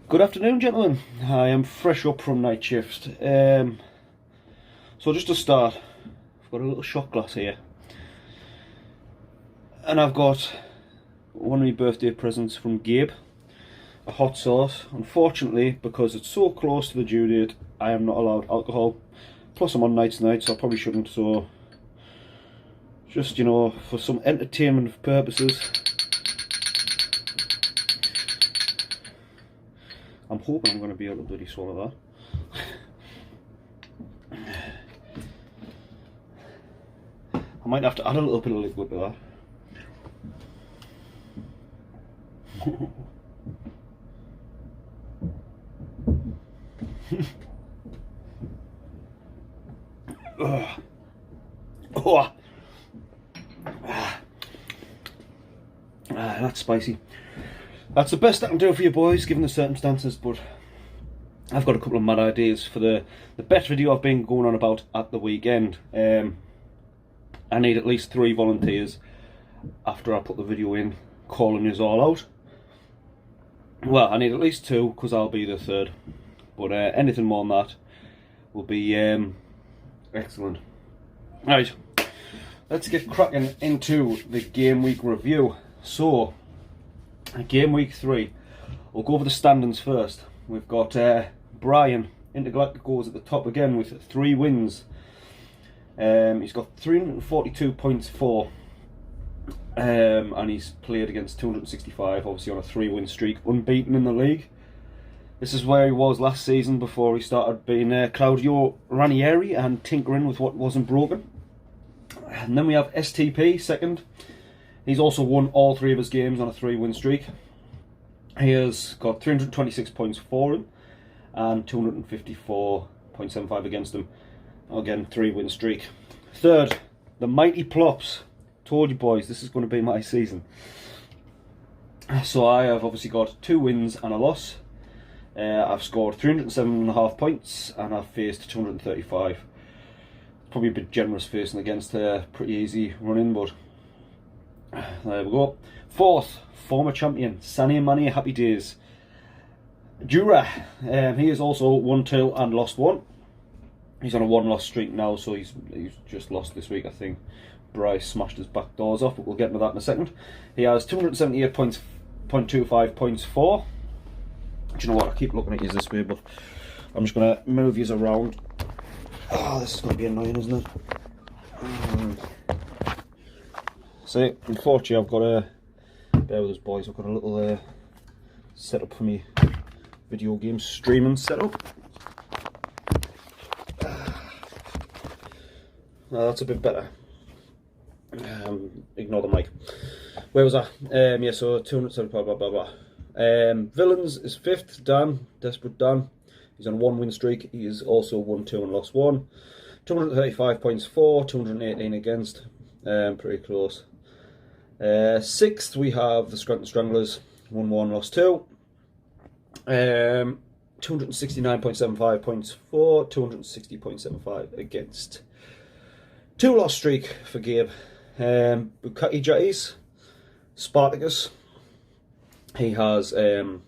Good afternoon, gentlemen. I am fresh up from night shift. So just to start, I've got a little shot glass here, and I've got one of my birthday presents from Gabe, a hot sauce. Unfortunately, because it's so close to the due date, I am not allowed alcohol. Plus, I'm on nights tonight, so I probably shouldn't. So, just for some entertainment purposes, I'm hoping I'm going to be able to bloody swallow that. I might have to add a little bit of liquid to that. Oh. That's spicy. That's the best I can do for you boys, given the circumstances, but I've got a couple of mad ideas for the bet video I've been going on about at the weekend. I need at least 3 volunteers after I put the video in, calling us all out. Well, I need at least 2, because I'll be the 3rd. But anything more than that will be excellent. Right, let's get cracking into the game week review. So, game week 3. We'll go over the standings first. We've got Brian, Intergalactic goes at the top again with 3 wins. He's got 342 points for, and he's played against 265, obviously on a 3-win streak, unbeaten in the league. This is where he was last season before he started being Claudio Ranieri and tinkering with what wasn't broken. And then we have STP second. He's also won all 3 of his games on a 3-win streak. He has got 326 points for him and 254.75 against him. Again, 3-win streak. Third, the mighty Plopps. Told you boys, this is going to be my season. So I have obviously got 2 wins and a loss. I've scored 307.5 points and I've faced 235. Probably a bit generous facing against pretty easy running, but there we go. Fourth, former champion, Sunny and Manny, happy days. Jura, he has also won 2 and lost 1. He's on a 1-loss streak now, so he's just lost this week, I think. Bryce smashed his back doors off, but we'll get into that in a second. He has 278.25 points for. Do you know what? I keep looking at you this way, but I'm just going to move you around. Oh, this is going to be annoying, isn't it? See, unfortunately, I've got a... Bear with us, boys. I've got a little setup for me video game streaming setup. No, that's a bit better. Ignore the mic. Where was I? Yeah, so 270, blah, blah, blah, blah. Villains is 5th, Dan, Desperate Dan. He's on a 1-win streak. He has also won 2 and lost 1. 235 points for, 218 against. Pretty close. 6th, we have the Scranton Stranglers. 1-1, lost 2. 269.75 points for, 260.75 against. 2-loss streak for Gabe. Bukaki Jatties, Spartacus. He has 1-1,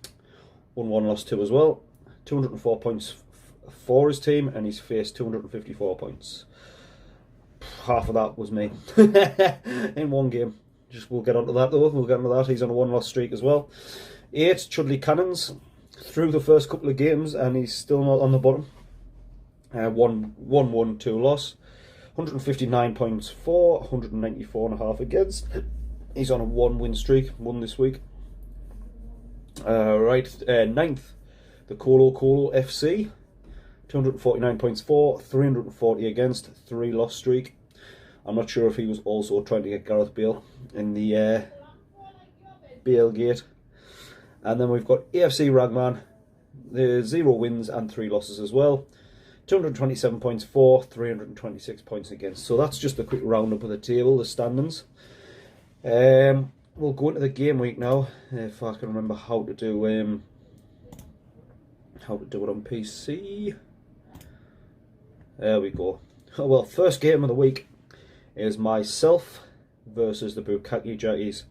lost 2 as well. 204 points for his team, and he's faced 254 points. Half of that was me in one game. We'll get onto that though. We'll get onto that. He's on a 1-loss streak as well. 8, Chudley Cannons, through the first couple of games, and he's still not on the bottom. 1-1, 2 loss. 159 points for, 194.5 against. He's on a 1-win streak, won this week. Right, 9th, the Colo FC. 249 points for, 340 against, 3-loss streak. I'm not sure if he was also trying to get Gareth Bale in the Bale gate. And then we've got AFC Ragman, the 0 wins and 3 losses as well. 227 points for, 326 points against. So that's just a quick roundup of the table, the standings. We'll go into the game week now, if I can remember how to do it on PC. There we go. Oh, well, first game of the week is myself versus the Bukaki Jackies.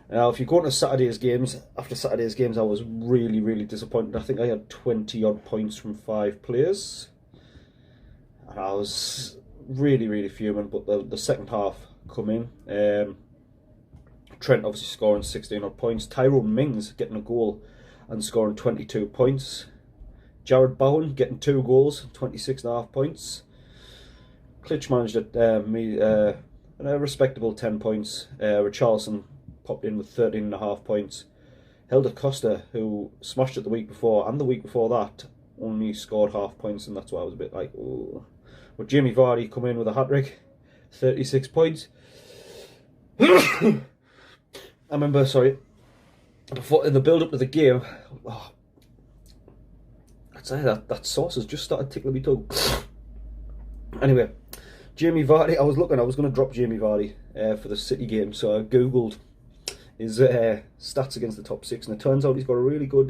Now, if you go into Saturday's games, after Saturday's games, I was really, really disappointed. I think I had 20 odd points from 5 players. And I was really, really fuming, but the second half come in. Trent obviously scoring 16 odd points. Tyrone Mings getting a goal and scoring 22 points. Jared Bowen getting 2 goals, 26.5 points. Klitsch managed a respectable 10 points. Richarlison popped in with 13.5 points. Helder Costa, who smashed it the week before and the week before that, only scored half points, and that's why I was a bit like, oh. But Jamie Vardy come in with a hat-trick, 36 points. I remember, sorry, before in the build-up to the game, I'd say that sauce has just started tickling me tongue. Anyway, Jamie Vardy, I was going to drop Jamie Vardy for the City game, so I googled his stats against the top 6, and it turns out he's got a really good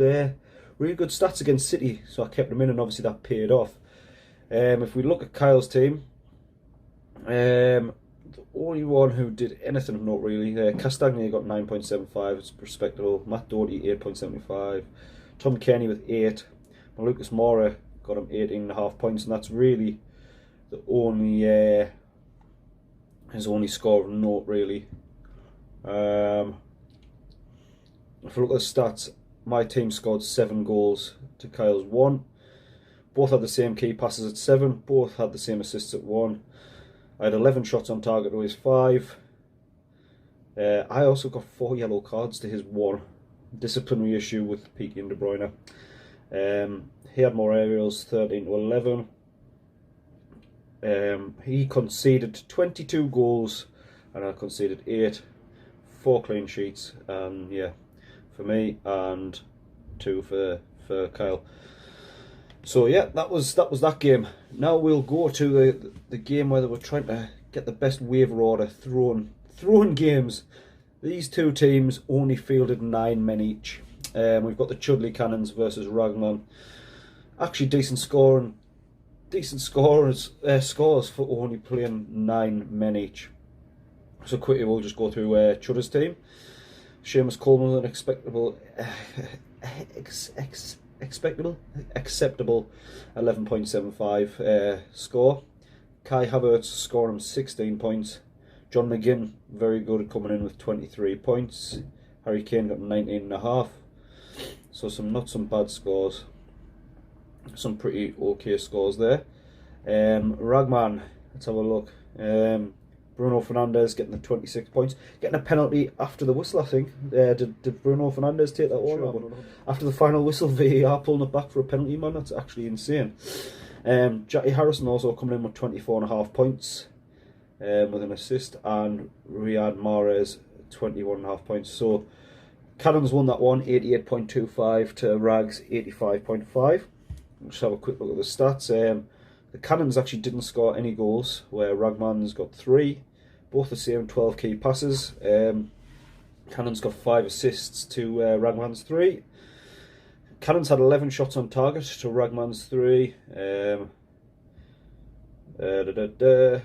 stats against City, so I kept him in, and obviously that paid off. If we look at Kyle's team, the only one who did anything of note really, Castagna got 9.75, it's respectable. Matt Doherty 8.75, Tom Kenny with 8, Lucas Moura got him 18.5 points, and that's really the only his only score of note really. If we look at the stats, my team scored 7 goals to Kyle's 1. Both had the same key passes at 7. Both had the same assists at 1. I had 11 shots on target to his 5. I also got 4 yellow cards to his 1. Disciplinary issue with Peaky and De Bruyne. He had more aerials, 13 to 11. He conceded 22 goals and I conceded 8. 4 clean sheets, and yeah, for me, and 2 for Kyle. So yeah, that was that game. Now we'll go to the game where they were trying to get the best waiver order thrown games. These two teams only fielded 9 men each. We've got the Chudley Cannons versus Ragman. Actually, decent scores for only playing 9 men each. So quickly, we'll just go through Chudder's team. Seamus Coleman with an acceptable 11.75 score. Kai Havertz scoring 16 points. John McGinn, very good at coming in with 23 points. Harry Kane got 19.5. So not some bad scores. Some pretty okay scores there. Ragman, let's have a look. Bruno Fernandes getting the 26 points, getting a penalty after the whistle, I think. Did Bruno Fernandes take that one? Sure, after the final whistle, VAR pulling it back for a penalty, man. That's actually insane. Jackie Harrison also coming in with 24.5 points with an assist, and Riyad Mahrez 21.5 points. So Cannons won that one, 88.25 to Rags 85.5. Just have a quick look at the stats. The Cannons actually didn't score any goals, where Ragman's got 3. Both the same 12 key passes. Cannons got 5 assists to Ragman's 3. Cannons had 11 shots on target to Ragman's 3. The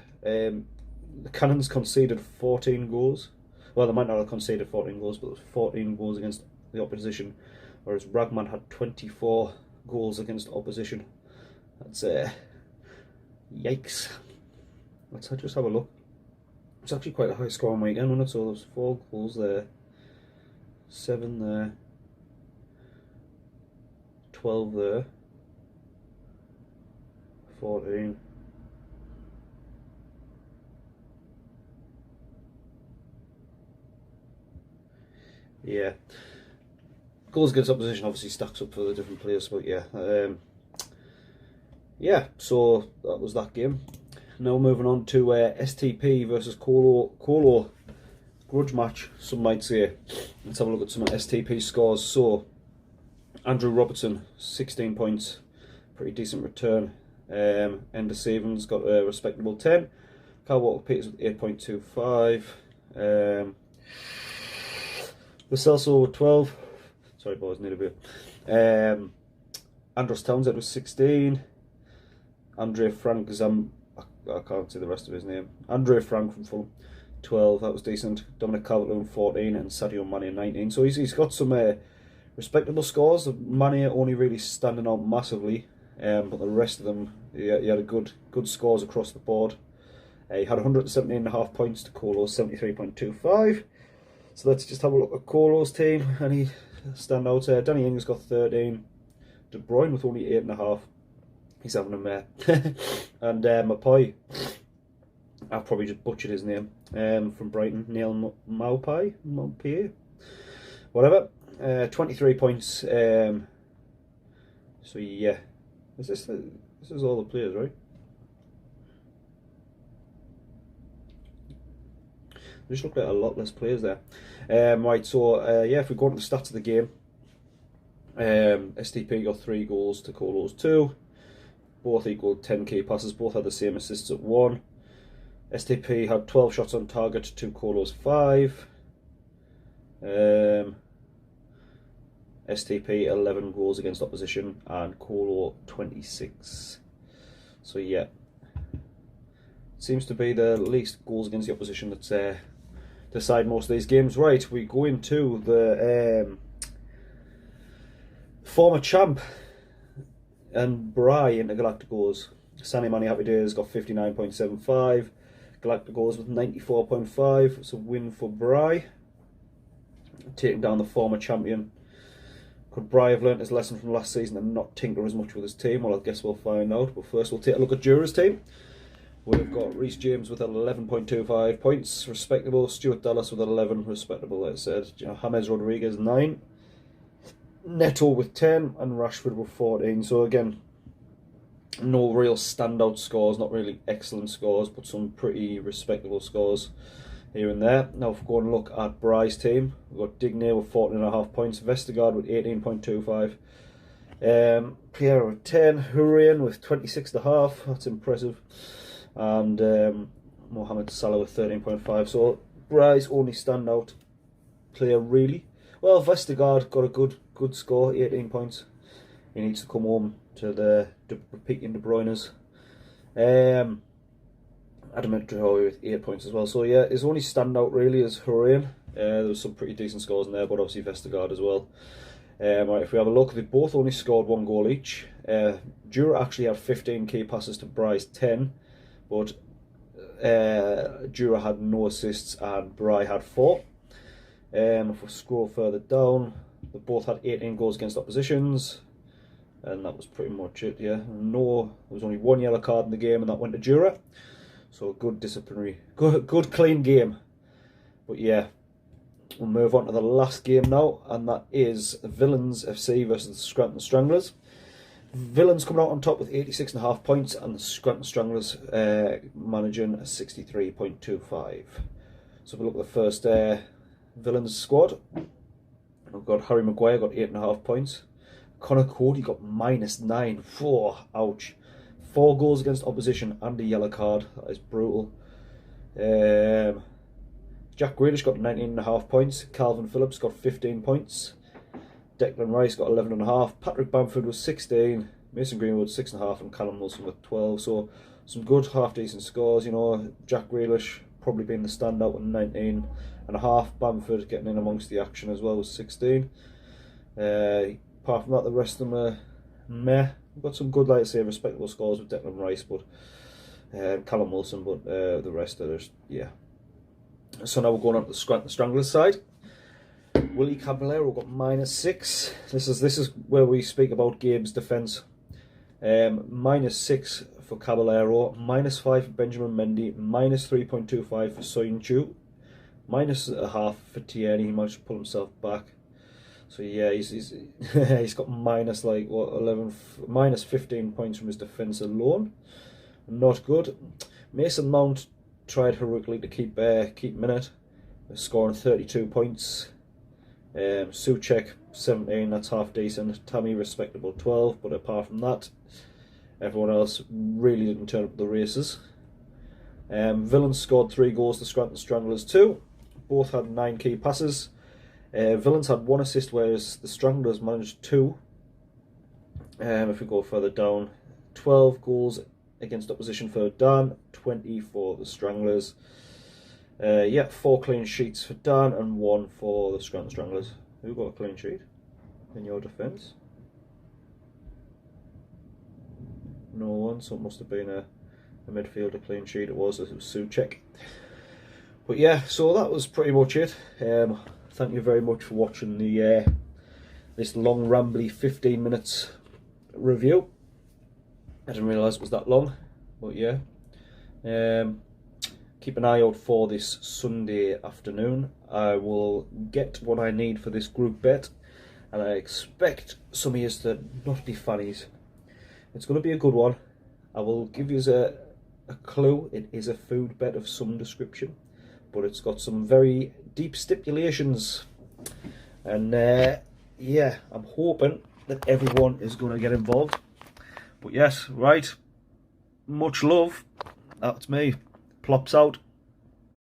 Cannons conceded 14 goals. Well, they might not have conceded 14 goals, but it was 14 goals against the opposition, whereas Ragman had 24 goals against opposition. That's yikes. Let's just have a look. It's actually quite a high scoring weekend, wasn't it? So there's 4 goals there, 7 there, 12 there, 14. Yeah. Goals against opposition obviously stacks up for the different players, but yeah. Yeah, so that was that game. Now moving on to STP versus Colo. Grudge match, some might say. Let's have a look at some of STP scores. So, Andrew Robertson, 16 points. Pretty decent return. Ender Stevens got a respectable 10. Carl Walker Peters with 8.25. Lo Celso with 12. Sorry boys, need a bit. Andros Townsend with 16. Andre Frank I can't see the rest of his name. Andre Frank from Fulham, 12, that was decent. Dominic Calvert-Lewin 14 and Sadio Mane 19. So he's got some respectable scores. Mane only really standing out massively, but the rest of them, he had a good scores across the board. He had 117.5 points to Colo's 73.25. So let's just have a look at Colo's team. Any standouts? Danny Ings got 13. De Bruyne with only 8.5. He's having a mare. And Maupay, I've probably just butchered his name, from Brighton, Neil Maupay, whatever. 23 points. So yeah, this is all the players, right? They just looked at a lot less players there. Right, so yeah, if we go into the stats of the game, STP got 3 goals to Colo's 2. Both equaled 10 key passes. Both had the same assists at 1. STP had 12 shots on target to Colo's 5. STP 11 goals against opposition and Colo 26. So yeah, seems to be the least goals against the opposition that's decide most of these games. Right, we go into the former champ and Bry into Galacticos. Sadio Mane Happy Days got 59.75. Galacticos with 94.5. It's a win for Bry, taking down the former champion. Could Bry have learnt his lesson from last season and not tinker as much with his team? Well, I guess we'll find out. But first we'll take a look at Jura's team. We've got Reece James with 11.25 points, respectable. Stuart Dallas with 11, respectable, like I said. James Rodriguez 9. Neto with 10 and Rashford with 14. So again, no real standout scores, not really excellent scores, but some pretty respectable scores here and there. Now if we go and look at Bry's team, we've got Digne with 14.5 points, Vestergaard with 18.25, Pierre with 10, Hurrien with 26.5, that's impressive, and Mohamed Salah with 13.5. So Bry's only standout player really. Well, Vestergaard got a good score, 18 points. He needs to come home to the repeating De Bruyne's. Adam Traore with 8 points as well. So yeah, his only standout really is Hurrien. There was some pretty decent scores in there, but obviously Vestergaard as well. Right, if we have a look, they both only scored 1 goal each. Jura actually had 15 key passes to Bry's 10, but Jura had no assists and Bry had 4. If we scroll further down, they both had 18 goals against oppositions, and that was pretty much it. Yeah, there was only 1 yellow card in the game, and that went to Jura. So good disciplinary, good clean game. But yeah, we'll move on to the last game now, and that is Villains FC versus the Scranton Stranglers. Villains coming out on top with 86.5 points, and the Scranton Stranglers managing 63.25. So we look at the first Villains squad. We've got Harry Maguire got 8.5 points. Connor Cody got -9. Ouch. 4 goals against opposition and a yellow card. That is brutal. Jack Grealish got 19.5 points. Calvin Phillips got 15 points. Declan Rice got 11.5. Patrick Bamford was 16. Mason Greenwood 6.5, and Callum Wilson with 12. So some good half decent scores. You know, Jack Grealish probably being the standout with 19.5. Bamford getting in amongst the action as well with 16. Apart from that, the rest of them are meh. We've got some good, like I say, respectable scores with Declan Rice, but Callum Wilson, but the rest are just, yeah. So now we're going on to the Stranglers side. Willie Caballero got -6. This is where we speak about Gabe's defence. -6 for Caballero, -5 for Benjamin Mendy, -3.25 for Soyuncu, -0.5 for Tierney. He might pull himself back. So yeah, he's got -15 points from his defence alone. Not good. Mason Mount tried heroically to keep him in it, scoring 32 points. Souček 17, that's half decent. Tammy respectable 12, but apart from that, everyone else really didn't turn up the races. Villains scored 3 goals to Scranton Stranglers 2. Both had 9 key passes. Villains had 1 assist, whereas the Stranglers managed 2. If we go further down, 12 goals against opposition for Dan, 20 for the Stranglers. Yeah, 4 clean sheets for Dan and 1 for the Scranton Stranglers. Who got a clean sheet in your defence? No one, so it must have been a midfielder clean sheet. It was Suchek. But yeah, so that was pretty much it. Thank you very much for watching the this long rambly 15 minutes review. I didn't realise it was that long, but yeah. Keep an eye out for this Sunday afternoon. I will get what I need for this group bet, and I expect some of you to not be fannies. It's going to be a good one. I will give you a clue. It is a food bet of some description, but it's got some very deep stipulations. And yeah, I'm hoping that everyone is going to get involved. But yes, right. Much love. That's me. Plopps out.